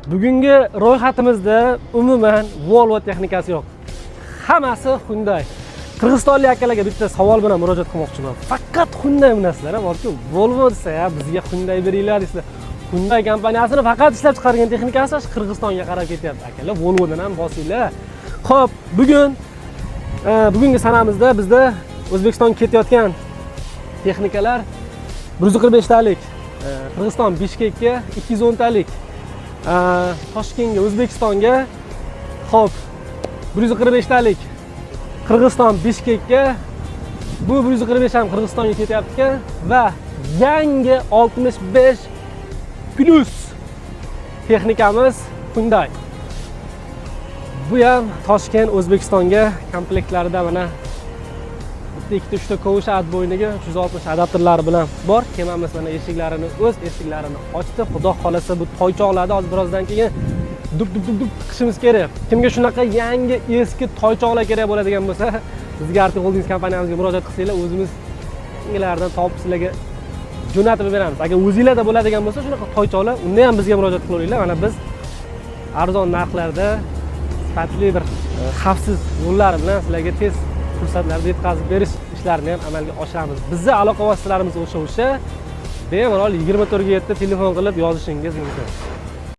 Bugungi ro'yxatimizda umuman Volvo texnikasi yo'q. Hammasi Hyundai. Qirg'izistonlik akalarga bitta savol bilan murojaat qilmoqchiman. Faqat Hyundai narsalar borki, Volvo desa, bizga Hyundai beringlar desizlar. Hyundai kompaniyasini faqat ishlab chiqargan texnikasi Qirg'izistonga qarab ketyapti akalar. Volvodan ham bosinglar. Xo'p, bugungi sanamizda bizda O'zbekistonga ketayotgan texnikalar 145 talik, Qirg'iziston Bishkekka 210 talik, Toshkentga, O'zbekistonga xo'p 145 talik Qirg'iziston Bishkekka, bu 145 ham Qirg'izistonga ketyapti ekan va yangi 65 plus texnikamiz Hyundai. Bu ham Toshkent O'zbekistonga komplektlarida mana 2-3 kovush atboyniga 360 adapterlari bilan bor. Kemamiz mana eshiklarini ochdi. Xudo xolasa bu toychoqlarni hozir birozdan keyin dup qishimiz kerak. Kimga shunaqa yangi eski toychoqlar kerak bo'ladigan bo'lsa, bizga Arctic Holdings kompaniyamizga murojaat qilsanglar, o'zimiz yangilardan topib sizlarga jo'natib beramiz. Agar o'zingizlarda bo'ladigan bo'lsa, shunaqa toychoqlar, unda ham bizga murojaat qilaveringlar. Mana biz arzon narxlarda sifatli bir xavfsiz yo'llar bilan sizlarga tez fursatlarda yetkazib berish ishlarini ham amalga oshiramiz. Bizning aloqa vositalarimiz o'sha bemalol 24/7 telefon qilib yozishingiz mumkin.